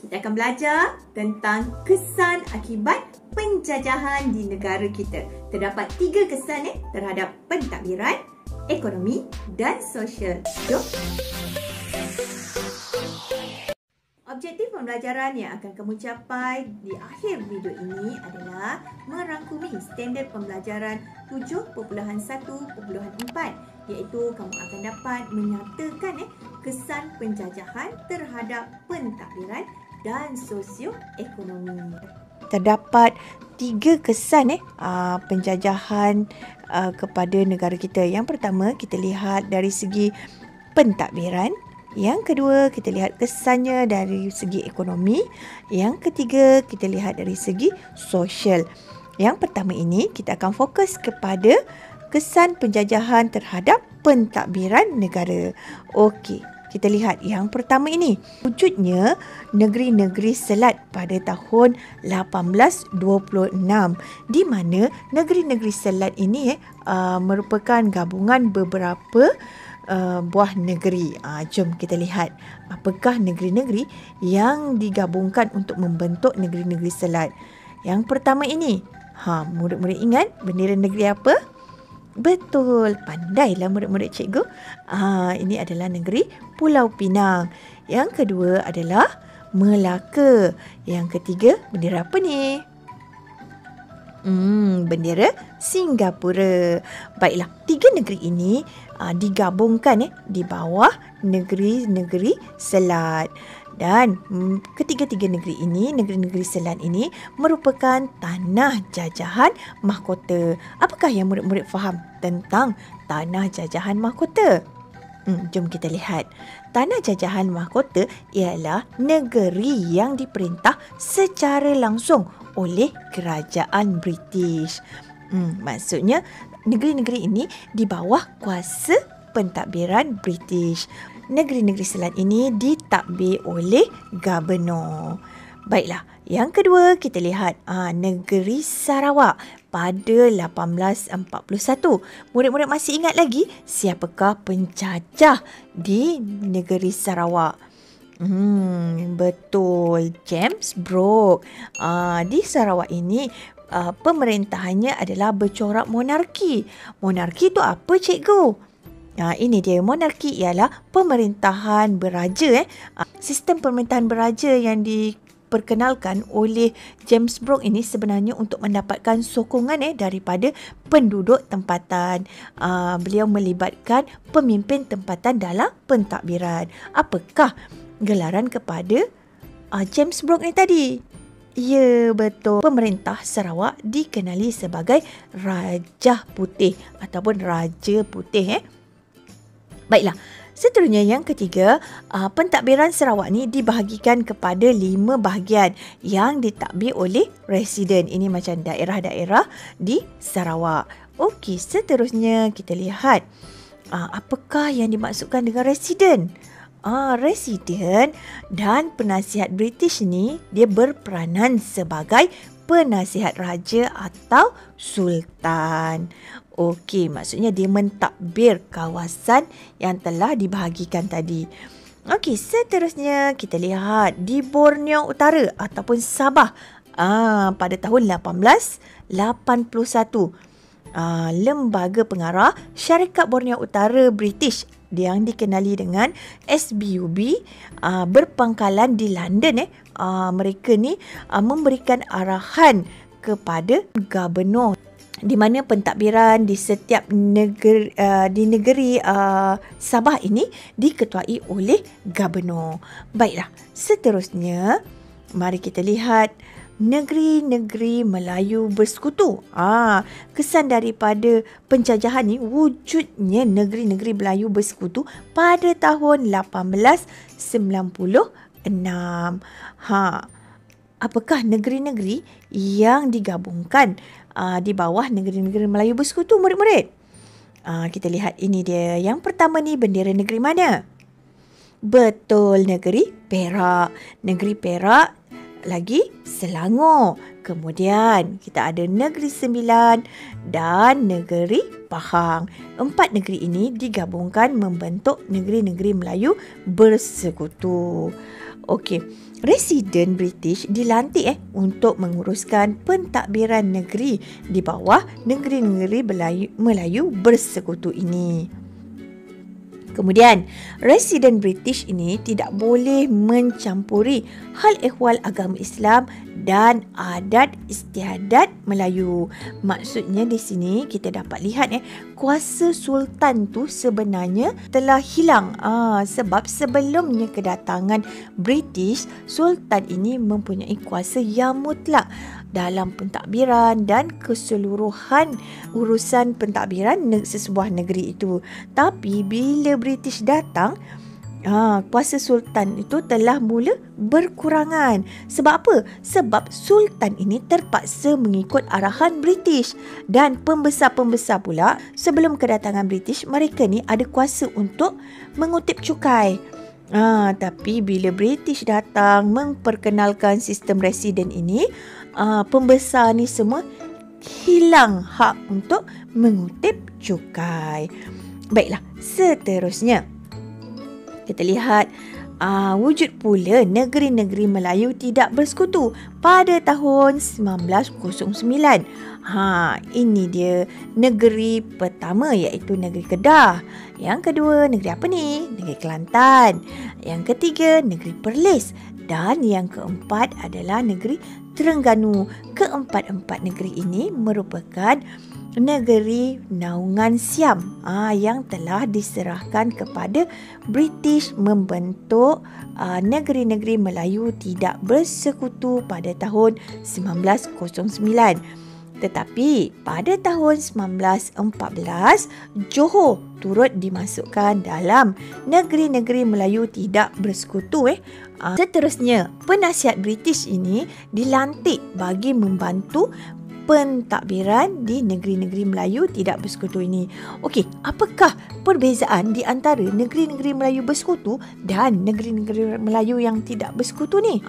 Kita akan belajar tentang kesan akibat penjajahan di negara kita. Terdapat 3 kesan terhadap pentadbiran, ekonomi dan sosial. Jom. Objektif pembelajaran yang akan kamu capai di akhir video ini adalah merangkumi standard pembelajaran 7.1.4, iaitu kamu akan dapat menyatakan kesan penjajahan terhadap pentadbiran dan sosioekonomi. Terdapat 3 kesan penjajahan kepada negara kita. Yang pertama, kita lihat dari segi pentadbiran. Yang kedua, kita lihat kesannya dari segi ekonomi. Yang ketiga, kita lihat dari segi sosial. Yang pertama ini, kita akan fokus kepada kesan penjajahan terhadap pentadbiran negara. Okey, kita lihat yang pertama ini. Wujudnya negeri-negeri selat pada tahun 1826, di mana negeri-negeri selat ini merupakan gabungan beberapa buah negeri. Jom kita lihat apakah negeri-negeri yang digabungkan untuk membentuk negeri-negeri selat. Yang pertama ini, murid-murid ingat bendera negeri apa? Betul, pandailah murid-murid cikgu. Ini adalah negeri Pulau Pinang. Yang kedua adalah Melaka. Yang ketiga, bendera apa ni? Bendera Singapura. Baiklah, 3 negeri ini digabungkan di bawah negeri-negeri selat. Dan ketiga-tiga negeri ini, negeri-negeri selat ini merupakan tanah jajahan mahkota. Apakah yang murid-murid faham tentang tanah jajahan mahkota? Jom kita lihat. Tanah jajahan mahkota ialah negeri yang diperintah secara langsung oleh kerajaan British. Maksudnya negeri-negeri ini di bawah kuasa pentadbiran British. Negeri-negeri selat ini ditadbir oleh Gubernur. Baiklah, yang kedua kita lihat negeri Sarawak pada 1841. Murid-murid masih ingat lagi siapakah penjajah di negeri Sarawak? Betul, James Brooke. Di Sarawak ini pemerintahannya adalah bercorak monarki. Monarki itu apa, cikgu? Ini dia, monarki ialah pemerintahan beraja. Sistem pemerintahan beraja yang diperkenalkan oleh James Brooke ini sebenarnya untuk mendapatkan sokongan daripada penduduk tempatan. Beliau melibatkan pemimpin tempatan dalam pentadbiran. Apakah gelaran kepada James Brooke ni tadi? Ya, betul. Pemerintah Sarawak dikenali sebagai Raja Putih ataupun Raja Putih. Baiklah, seterusnya yang ketiga, pentadbiran Sarawak ni dibahagikan kepada 5 bahagian yang ditadbir oleh residen. Ini macam daerah-daerah di Sarawak. Okey, seterusnya kita lihat apakah yang dimaksudkan dengan residen. Residen dan penasihat British ni dia berperanan sebagai penasihat raja atau sultan. Okey, maksudnya dia mentadbir kawasan yang telah dibahagikan tadi. Okey, seterusnya kita lihat di Borneo Utara ataupun Sabah pada tahun 1881. Lembaga pengarah Syarikat Borneo Utara British yang dikenali dengan SBUB berpangkalan di London. Mereka ni memberikan arahan kepada Gubernur, di mana pentadbiran di setiap negeri di negeri Sabah ini diketuai oleh Gubernur. Baiklah, seterusnya mari kita lihat negeri-negeri Melayu bersekutu. Kesan daripada penjajahan ni, wujudnya negeri-negeri Melayu bersekutu pada tahun 1896. Apakah negeri-negeri yang digabungkan di bawah negeri-negeri Melayu bersekutu, murid-murid? Kita lihat, ini dia. Yang pertama ni, bendera negeri mana? Betul, negeri Perak. Negeri Perak, lagi Selangor. Kemudian kita ada Negeri Sembilan dan Negeri Pahang. 4 negeri ini digabungkan membentuk negeri-negeri Melayu bersekutu. Okey, Residen British dilantik untuk menguruskan pentadbiran negeri di bawah negeri-negeri Melayu bersekutu ini. Kemudian, residen British ini tidak boleh mencampuri hal ehwal agama Islam dan adat istiadat Melayu. Maksudnya di sini kita dapat lihat kuasa sultan tu sebenarnya telah hilang. Sebab sebelumnya kedatangan British, sultan ini mempunyai kuasa yang mutlak dalam pentadbiran dan keseluruhan urusan pentadbiran sesebuah negeri itu. Tapi bila British datang, kuasa sultan itu telah mula berkurangan. Sebab apa? Sebab sultan ini terpaksa mengikut arahan British. Dan pembesar-pembesar pula, sebelum kedatangan British, mereka ni ada kuasa untuk mengutip cukai. Tapi bila British datang memperkenalkan sistem residen ini, pembesar ni semua hilang hak untuk mengutip cukai. Baiklah, seterusnya kita lihat wujud pula negeri-negeri Melayu tidak bersekutu pada tahun 1909. Ini dia negeri pertama, iaitu negeri Kedah. Yang kedua, negeri apa ni? Negeri Kelantan. Yang ketiga, negeri Perlis. Dan yang keempat adalah negeri Terengganu. Keempat-empat negeri ini merupakan negeri naungan Siam yang telah diserahkan kepada British membentuk negeri-negeri Melayu tidak bersekutu pada tahun 1909. Tetapi pada tahun 1914, Johor turut dimasukkan dalam negeri-negeri Melayu tidak bersekutu. Seterusnya, penasihat British ini dilantik bagi membantu pentadbiran di negeri-negeri Melayu tidak bersekutu ini. Okey, apakah perbezaan di antara negeri-negeri Melayu bersekutu dan negeri-negeri Melayu yang tidak bersekutu ni?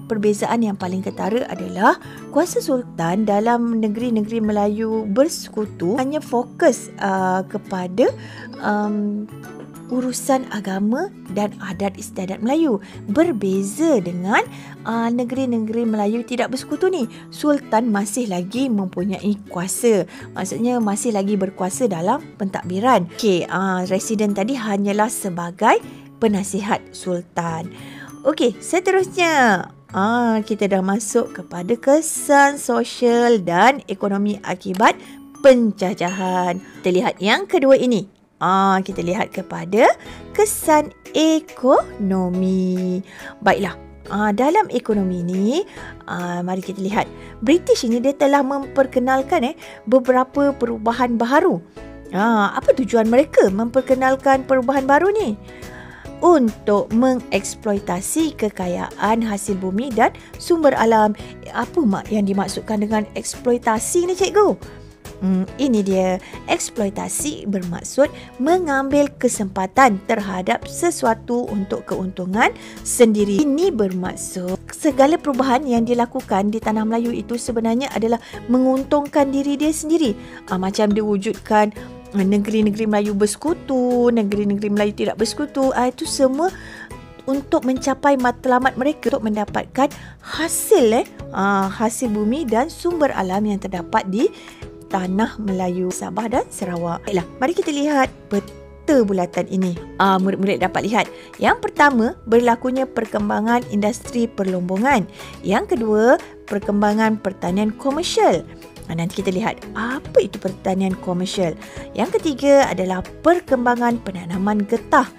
Perbezaan yang paling ketara adalah kuasa sultan dalam negeri-negeri Melayu bersekutu hanya fokus kepada urusan agama dan adat istiadat Melayu. Berbeza dengan negeri-negeri Melayu tidak bersekutu ni, sultan masih lagi mempunyai kuasa. Maksudnya masih lagi berkuasa dalam pentadbiran. Okey, residen tadi hanyalah sebagai penasihat sultan. Okey, seterusnya kita dah masuk kepada kesan sosial dan ekonomi akibat penjajahan. Kita lihat yang kedua ini. Kita lihat kepada kesan ekonomi. Baiklah, dalam ekonomi ni, mari kita lihat. British ini dia telah memperkenalkan beberapa perubahan baru. Apa tujuan mereka memperkenalkan perubahan baru ni? Untuk mengeksploitasi kekayaan hasil bumi dan sumber alam. Apa yang dimaksudkan dengan eksploitasi ni, cikgu? Ini dia. Eksploitasi bermaksud mengambil kesempatan terhadap sesuatu untuk keuntungan sendiri. Ini bermaksud segala perubahan yang dilakukan di tanah Melayu itu sebenarnya adalah menguntungkan diri dia sendiri. Macam diwujudkan negeri-negeri Melayu bersekutu, negeri-negeri Melayu tidak bersekutu. Itu semua untuk mencapai matlamat mereka untuk mendapatkan hasil hasil bumi dan sumber alam yang terdapat di tanah Melayu, Sabah dan Sarawak. Baiklah, mari kita lihat peta bulatan ini. Murid-murid dapat lihat. Yang pertama, berlakunya perkembangan industri perlombongan. Yang kedua, perkembangan pertanian komersial. Nanti kita lihat apa itu pertanian komersial. Yang ketiga adalah perkembangan penanaman getah.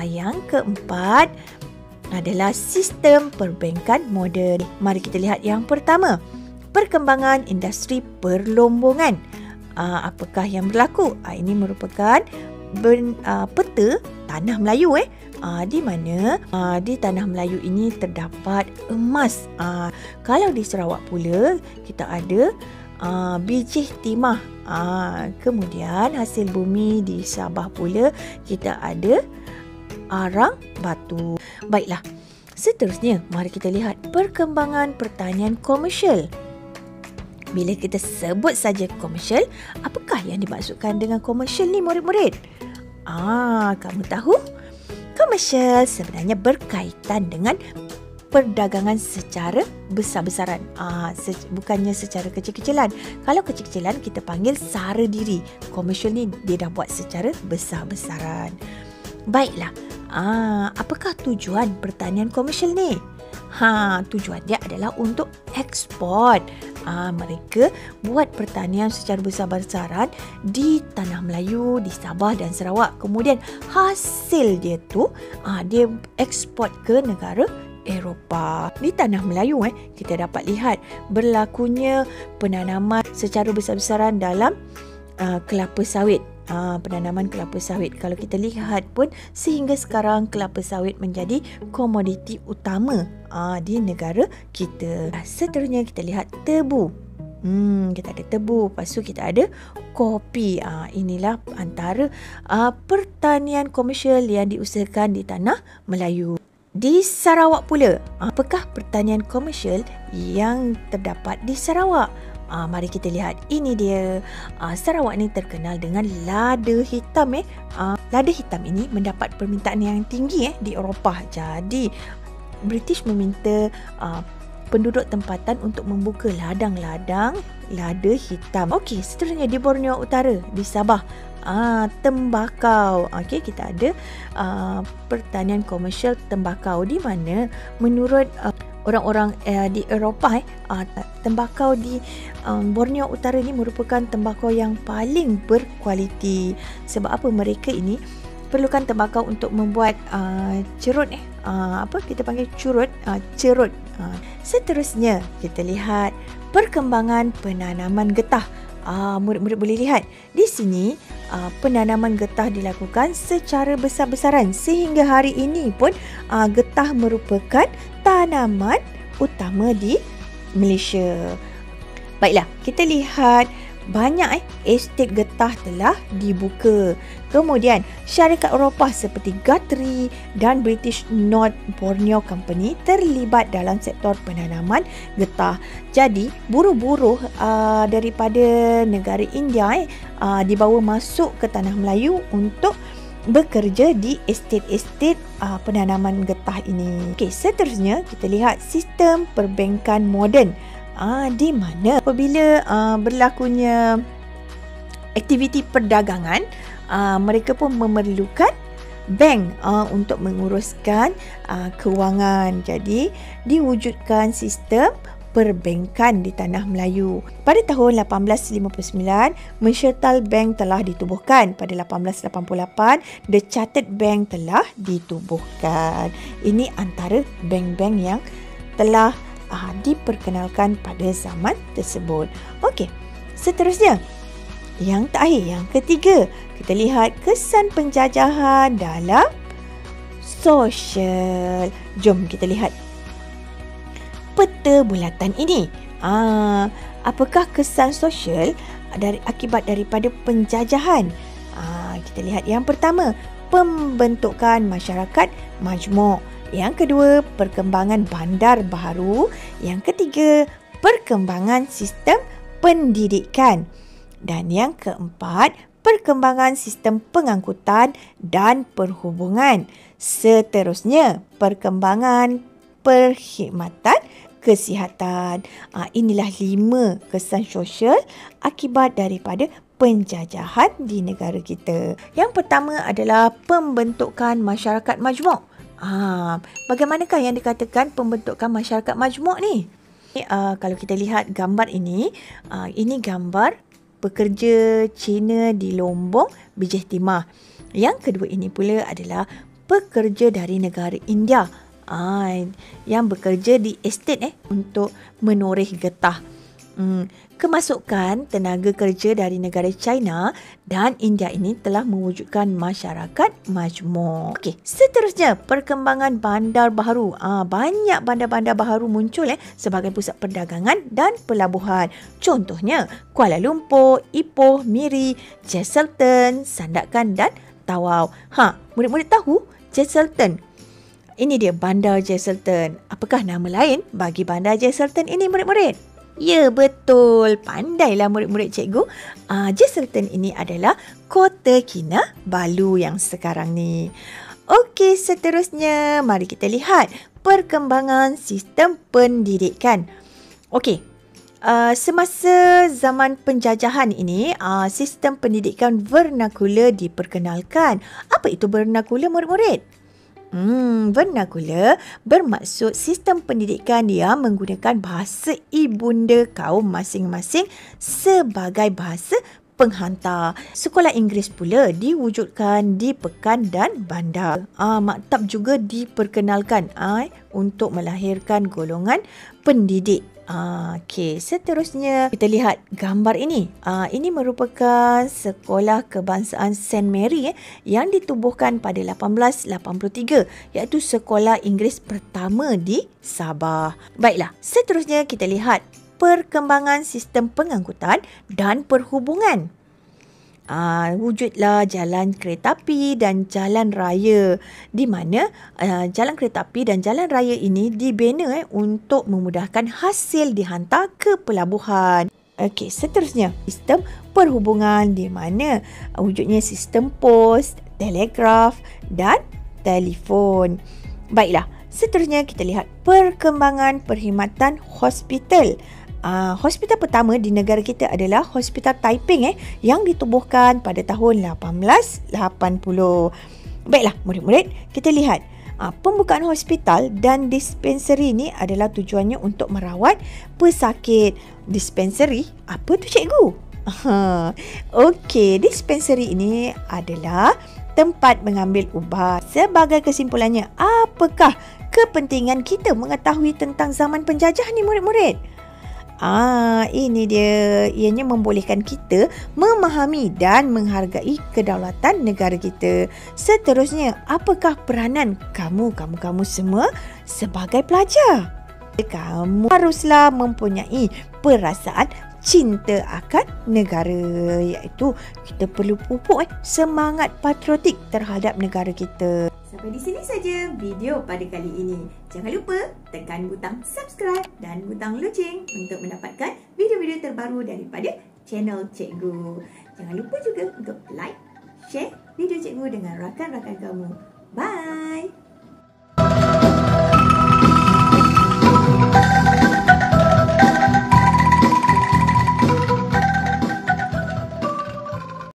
Yang keempat adalah sistem perbankan moden. Mari kita lihat yang pertama. Perkembangan industri perlombongan. Apakah yang berlaku? Ini merupakan peta tanah Melayu di mana di tanah Melayu ini terdapat emas. Kalau di Sarawak pula kita ada biji timah. Kemudian hasil bumi di Sabah pula kita ada arang batu. Baiklah, seterusnya mari kita lihat perkembangan pertanian komersial. Bila kita sebut saja komersial, apakah yang dimaksudkan dengan komersial ni, murid-murid? Kamu tahu? Komersial sebenarnya berkaitan dengan perdagangan secara besar-besaran. Bukannya secara kecil-kecilan. Kalau kecil-kecilan kita panggil sara diri. Komersial ni dia dah buat secara besar-besaran. Baiklah. Apakah tujuan pertanian komersial ni? Tujuan dia adalah untuk ekspor. Mereka buat pertanian secara besar-besaran di Tanah Melayu, di Sabah dan Sarawak. Kemudian hasil dia tu dia ekspor ke negara Eropah. Di Tanah Melayu kita dapat lihat berlakunya penanaman secara besar-besaran dalam kelapa sawit. Penanaman kelapa sawit. Kalau kita lihat pun sehingga sekarang kelapa sawit menjadi komoditi utama di negara kita. Seterusnya kita lihat tebu. Kita ada tebu, lepas tu kita ada kopi. Inilah antara pertanian komersial yang diusahakan di Tanah Melayu. Di Sarawak pula, apakah pertanian komersial yang terdapat di Sarawak? Mari kita lihat. Ini dia. Sarawak ni terkenal dengan lada hitam. Lada hitam ini mendapat permintaan yang tinggi di Eropah. Jadi British meminta penduduk tempatan untuk membuka ladang-ladang lada hitam. Okey, seterusnya di Borneo Utara, di Sabah, tembakau. Okey, kita ada pertanian komersial tembakau di mana menurut orang-orang di Eropah, tembakau di Borneo Utara ni merupakan tembakau yang paling berkualiti. Sebab apa? Mereka ini perlukan tembakau untuk membuat cerut. Apa kita panggil cerut? Seterusnya kita lihat perkembangan penanaman getah. Murid-murid boleh lihat di sini penanaman getah dilakukan secara besar-besaran sehingga hari ini pun getah merupakan tanaman utama di Malaysia. Baiklah, kita lihat banyak estet getah telah dibuka. Kemudian syarikat Eropah seperti Guthrie dan British North Borneo Company terlibat dalam sektor penanaman getah. Jadi buruh-buruh daripada negara India dibawa masuk ke Tanah Melayu untuk bekerja di estet-estet penanaman getah ini. Okey, seterusnya kita lihat sistem perbankan moden. Di mana apabila berlakunya aktiviti perdagangan, mereka pun memerlukan bank untuk menguruskan kewangan. Jadi diwujudkan sistem perbankan di Tanah Melayu. Pada tahun 1859, Mercantile Bank telah ditubuhkan. Pada 1888, The Chartered Bank telah ditubuhkan. Ini antara bank-bank yang telah diperkenalkan pada zaman tersebut. Okey, seterusnya yang terakhir, yang ketiga, kita lihat kesan penjajahan dalam sosial. Jom kita lihat peta bulatan ini. Apakah kesan sosial akibat daripada penjajahan? Kita lihat yang pertama, pembentukan masyarakat majmuk. Yang kedua, perkembangan bandar baharu. Yang ketiga, perkembangan sistem pendidikan. Dan yang keempat, perkembangan sistem pengangkutan dan perhubungan. Seterusnya, perkembangan perkhidmatan kesihatan. Inilah 5 kesan sosial akibat daripada penjajahan di negara kita. Yang pertama adalah pembentukan masyarakat majmuk. Bagaimanakah yang dikatakan pembentukan masyarakat majmuk ni? Kalau kita lihat gambar ini gambar pekerja Cina di Lombok, Bijih Timah. Yang kedua ini pula adalah pekerja dari negara India yang bekerja di estet untuk menoreh getah. Kemasukan tenaga kerja dari negara China dan India ini telah mewujudkan masyarakat majmuk. Okey, seterusnya perkembangan bandar baharu. Banyak bandar-bandar baharu muncul sebagai pusat perdagangan dan pelabuhan. Contohnya Kuala Lumpur, Ipoh, Miri, Jesselton, Sandakan dan Tawau. Murid-murid tahu Jesselton? Ini dia bandar Jesselton. Apakah nama lain bagi bandar Jesselton ini, murid-murid? Ya, betul. Pandailah murid-murid cikgu. Jesselton ini adalah Kota Kinabalu yang sekarang ni. Okey, seterusnya mari kita lihat perkembangan sistem pendidikan. Okey. Semasa zaman penjajahan ini, sistem pendidikan vernakular diperkenalkan. Apa itu vernakular, murid-murid? Vernakular bermaksud sistem pendidikan yang menggunakan bahasa ibunda kaum masing-masing sebagai bahasa penghantar. Sekolah Inggeris pula diwujudkan di pekan dan bandar. Maktab juga diperkenalkan untuk melahirkan golongan pendidik. Okey, seterusnya kita lihat gambar ini. Ini merupakan sekolah kebangsaan St. Mary yang ditubuhkan pada 1883, iaitu sekolah Inggeris pertama di Sabah. Baiklah, seterusnya kita lihat perkembangan sistem pengangkutan dan perhubungan. Wujudlah jalan kereta api dan jalan raya, di mana jalan kereta api dan jalan raya ini dibina untuk memudahkan hasil dihantar ke pelabuhan. Okey, seterusnya sistem perhubungan, di mana wujudnya sistem pos, telegraf dan telefon. Baiklah, seterusnya kita lihat perkembangan perkhidmatan hospital. Hospital pertama di negara kita adalah Hospital Taiping yang ditubuhkan pada tahun 1880. Baiklah, murid-murid, kita lihat pembukaan hospital dan dispenseri ni adalah tujuannya untuk merawat pesakit. Dispenseri, apa tu cikgu? Okey, dispenseri ini adalah tempat mengambil ubat. Sebagai kesimpulannya, apakah kepentingan kita mengetahui tentang zaman penjajah ni, murid-murid? Ini dia. Ianya membolehkan kita memahami dan menghargai kedaulatan negara kita. Seterusnya, apakah peranan kamu semua sebagai pelajar? Kamu haruslah mempunyai perasaan cinta akan negara, iaitu kita perlu pupuk semangat patriotik terhadap negara kita. Sampai di sini saja video pada kali ini. Jangan lupa tekan butang subscribe dan butang loceng untuk mendapatkan video-video terbaru daripada channel Cikgu. Jangan lupa juga untuk like, share video Cikgu dengan rakan-rakan kamu. Bye!